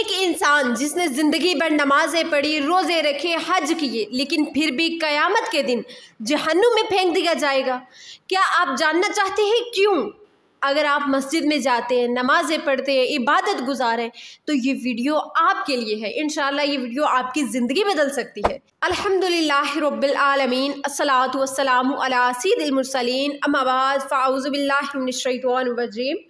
एक इंसान जिसने ज़िंदगी भर नमाज़ें पढ़ी, रोज़े रखे, हज किए, लेकिन फिर भी क़यामत के दिन जहन्नुम में फेंक दिया जाएगा। क्या आप जानना चाहते हैं क्यों? अगर आप मस्जिद में जाते हैं, नमाज़ें पढ़ते हैं, इबादत गुजारें, तो ये वीडियो आपके लिए है। इंशाअल्लाह ये वीडियो आपकी ज़िंदगी बदल सकती है। अल्हम्दुलिल्लाहि रब्बिल आलमीन, अस्सलातु वस्सलामु अला सय्यिदिल मुरसलीन, अम्मा बाद, फ़अऊज़ु बिल्लाहि मिनश शैतानिर रजीम,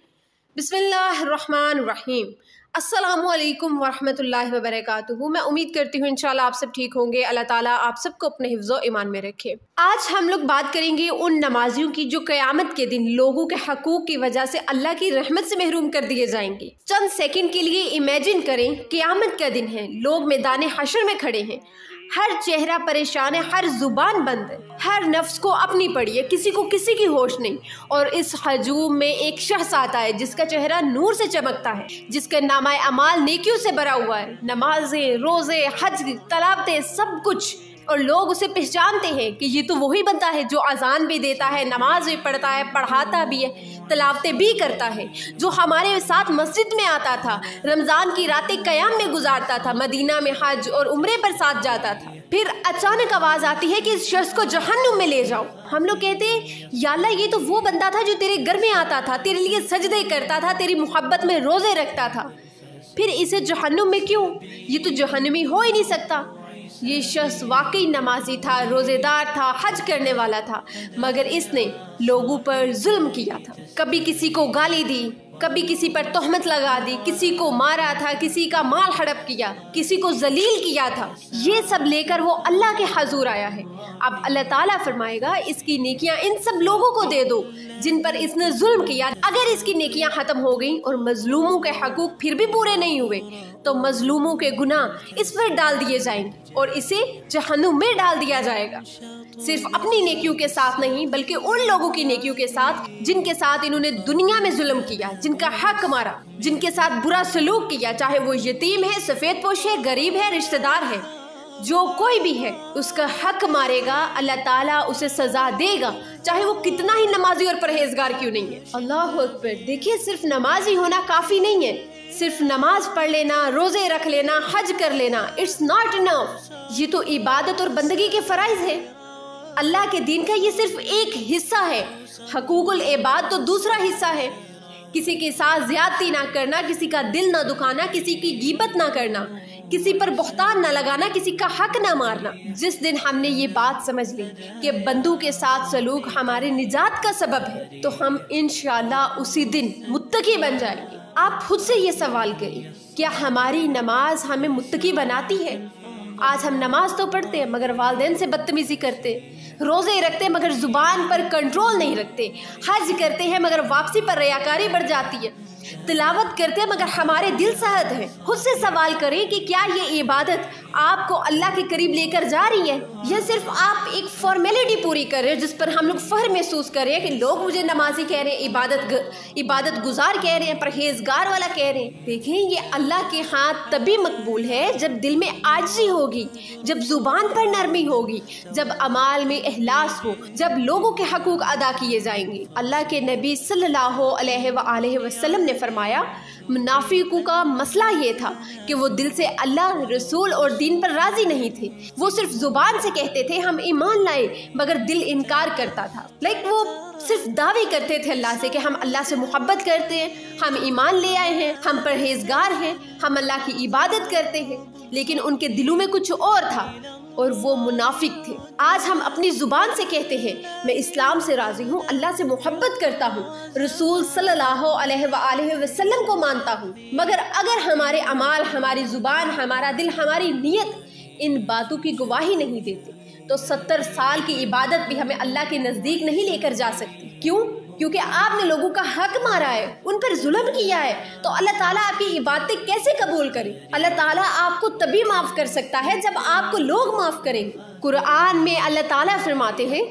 बिस्मिल्लाहिर रहमानिर रहीम। अस्सलामु अलैकुम वरहमतुल्लाहि वबरकातुहू। मैं उम्मीद करती हूँ इंशाल्लाह आप सब ठीक होंगे। अल्लाह ताला आप सबको अपने हिफ्ज़ो ईमान में रखे। आज हम लोग बात करेंगे उन नमाजियों की जो क़यामत के दिन लोगों के हकूक़ की वजह से अल्लाह की रहमत से महरूम कर दिए जाएंगे। चंद सेकंड के लिए इमेजिन करें, क़यामत का दिन है, लोग मैदान हशर में खड़े हैं, हर चेहरा परेशान है, हर जुबान बंद है, हर नफ्स को अपनी पड़ी है, किसी को किसी की होश नहीं। और इस हजूम में एक शख्स आता है जिसका चेहरा नूर से चमकता है, जिसका नामा अमाल नेकियों से भरा हुआ है, नमाजें, रोजे, हज, तलावतें, सब कुछ। और लोग उसे पहचानते हैं कि ये तो वही बंदा है जो अजान भी देता है, नमाज भी पढ़ता है, पढ़ाता भी है, तलावतें भी करता है, जो हमारे साथ मस्जिद में आता था, रमज़ान की रातें क़याम में गुजारता था, मदीना में हज और उम्रे पर साथ जाता था। फिर अचानक आवाज़ आती है कि इस शख्स को जहन्नुम में ले जाओ। हम लोग कहते हैं या अल्लाह, ये तो वो बंदा था जो तेरे घर में आता था, तेरे लिए सजदे करता था, तेरी मोहब्बत में रोज़े रखता था, फिर इसे जहन्नुम में क्यों? ये तो जहन्नमी हो ही नहीं सकता। ये शख्स वाकई नमाजी था, रोज़ेदार था, हज करने वाला था, मगर इसने लोगों पर जुल्म किया था। कभी किसी को गाली दी, कभी किसी पर तोहमत लगा दी, किसी को मारा था, किसी का माल हड़प किया, किसी को जलील किया था। ये सब लेकर वो अल्लाह के हजूर आया है। अब अल्लाह ताला फरमाएगा इसकी नेकियां इन सब लोगों को दे दो जिन पर इसने जुल्म किया। अगर इसकी नेकियां खत्म हो गई और मजलूमों के हकूक फिर भी पूरे नहीं हुए, तो मजलूमों के गुनाह इस पर डाल दिए जाएंगे और इसे जहन्नुम में डाल दिया जाएगा। सिर्फ अपनी नेकियों के साथ नहीं, बल्कि उन लोगों की नेकियों के साथ जिनके साथ इन्होंने दुनिया में जुल्म किया, जिनका हक मारा, जिनके साथ बुरा सलूक किया, चाहे वो यतीम है, सफेद पोश है, गरीब है, रिश्तेदार है, जो कोई भी है उसका हक मारेगा, अल्लाह ताला उसे सजा देगा, चाहे वो कितना ही नमाजी और परहेजगार क्यों नहीं है। अल्लाह अकबर। देखिए, सिर्फ नमाजी होना काफी नहीं है, सिर्फ नमाज पढ़ लेना, रोजे रख लेना, हज कर लेना, इट्स नॉट इनफ। ये तो इबादत और बंदगी के फराइज है। अल्लाह के दीन का ये सिर्फ एक हिस्सा है, हकूकुल इबाद तो दूसरा हिस्सा है। किसी के साथ ज्यादती ना करना, किसी का दिल ना दुखाना, किसी की गीबत ना करना, किसी पर बुहतान ना लगाना, किसी का हक ना मारना। जिस दिन हमने ये बात समझ ली कि बंदों के साथ सलूक हमारे निजात का सबब है, तो हम इंशाअल्लाह उसी दिन मुत्तकी बन जाएंगे। आप खुद से ये सवाल करिए, क्या हमारी नमाज हमें मुत्तकी बनाती है? आज हम नमाज तो पढ़ते हैं मगर वालिदैन से बदतमीजी करते, रोजे रखते हैं मगर जुबान पर कंट्रोल नहीं रखते, हज करते हैं मगर वापसी पर रियाकारी बढ़ जाती है, तिलावत करते हैं मगर हमारे दिल सहत है। खुद से सवाल करें कि क्या ये इबादत आपको अल्लाह के करीब लेकर जा रही है, या सिर्फ आप एक फॉर्मेलिटी पूरी कर रहे हैं जिस पर हम लोग फख्र महसूस कर रहे हैं कि लोग मुझे नमाजी कह रहे हैं, इबादत गुजार कह रहे हैं, परहेजगार वाला कह रहे हैं। देखें, ये अल्लाह के हाथ तभी मकबूल है जब दिल में आजिज़ी होगी, जब जुबान पर नरमी होगी, जब अमाल में इखलास हो, जब लोगों के हकूक अदा किए जाएंगे। अल्लाह के नबी सल्लल्लाहु अलैहि वसल्लम ने फरमाया, मुनाफिकों का मसला ये था कि वो दिल से अल्लाह, रसूल और दीन पर राजी नहीं थे। वो सिर्फ जुबान से कहते थे हम ईमान लाए, मगर दिल इनकार करता था। वो सिर्फ दावे करते थे अल्लाह से कि हम अल्लाह से मोहब्बत करते हैं, हम ईमान ले आए हैं, हम परहेजगार हैं, हम अल्लाह की इबादत करते हैं, लेकिन उनके दिलों में कुछ और था और वो मुनाफिक थे। आज हम अपनी जुबान से कहते हैं मैं इस्लाम से राजी हूँ, अल्लाह से मोहब्बत करता हूँ, रसूल सल्लल्लाहु अलैहि वसल्लम को मानता हूँ, मगर अगर हमारे अमाल, हमारी जुबान, हमारा दिल, हमारी नीयत इन बातों की गवाही नहीं देते, तो 70 साल की इबादत भी हमें अल्लाह के नज़दीक नहीं लेकर जा सकती। क्यों? क्योंकि आपने लोगों का हक मारा है, उन पर जुल्म किया है, तो अल्लाह ताला आपकी इबादतें कैसे कबूल करे? अल्लाह ताला आपको तभी माफ़ कर सकता है जब आपको लोग माफ़ करेंगे। कुरान में अल्लाह ताला फरमाते हैं,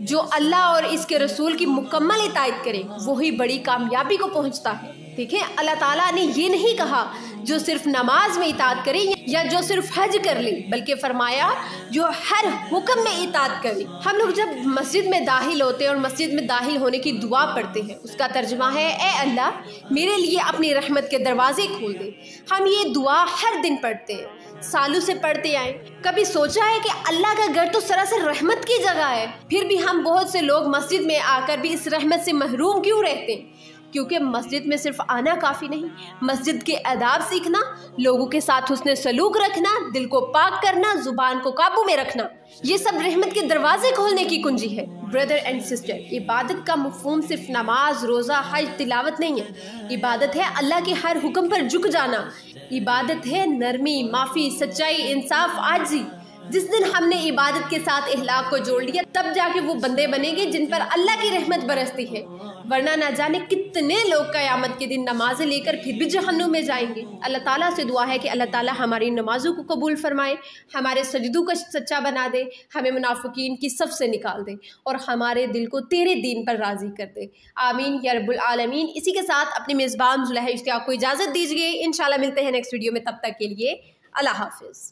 जो अल्लाह और इसके रसूल की मुकम्मल इताअत करे वही बड़ी कामयाबी को पहुँचता है। देखें, अल्लाह ताला ने ये नहीं कहा जो सिर्फ नमाज में इताअत करे या जो सिर्फ हज कर ले, बल्कि फरमाया जो हर हुक्म में इताअत करे। हम लोग जब मस्जिद में दाखिल होते हैं और मस्जिद में दाखिल होने की दुआ पढ़ते हैं, उसका तर्जुमा है ए अल्लाह मेरे लिए अपनी रहमत के दरवाजे खोल दे। हम ये दुआ हर दिन पढ़ते हैं, सालों से पढ़ते आए। कभी सोचा है कि अल्लाह का घर तो सरासर रहमत की जगह है, फिर भी हम बहुत से लोग मस्जिद में आकर भी इस रहमत से महरूम क्यों रहते हैं? क्योंकि मस्जिद में सिर्फ आना काफ़ी नहीं, मस्जिद के आदाब सीखना, लोगों के साथ हुस्न सलूक रखना, दिल को पाक करना, जुबान को काबू में रखना, ये सब रहमत के दरवाजे खोलने की कुंजी है। ब्रदर एंड सिस्टर, इबादत का मफहूम सिर्फ नमाज, रोज़ा, हज, तिलावत नहीं है। इबादत है अल्लाह के हर हुक्म पर झुक जाना। इबादत है नरमी, माफ़ी, सच्चाई, इंसाफ, आजी। जिस दिन हमने इबादत के साथ इखलाक को जोड़ लिया, तब जाके वो बंदे बनेंगे जिन पर अल्लाह की रहमत बरसती है। वरना ना जाने कितने लोग क़यामत के दिन नमाज़ें लेकर फिर भी जहन्नुम में जाएंगे। अल्लाह ताला से दुआ है कि अल्लाह ताला हमारी नमाज़ों को कबूल फरमाए, हमारे सजदों को सच्चा बना दे, हमें मुनाफिकीन की सफ से निकाल दे और हमारे दिल को तेरे दीन पर राज़ी कर दे। आमीन या रब्बुल आलमीन। इसी के साथ अपनी मेज़बान जुलैहा इश्तियाक को इजाज़त दीजिए। इंशाल्लाह मिलते हैं नेक्स्ट वीडियो में, तब तक के लिए अल्लाह हाफ़िज़।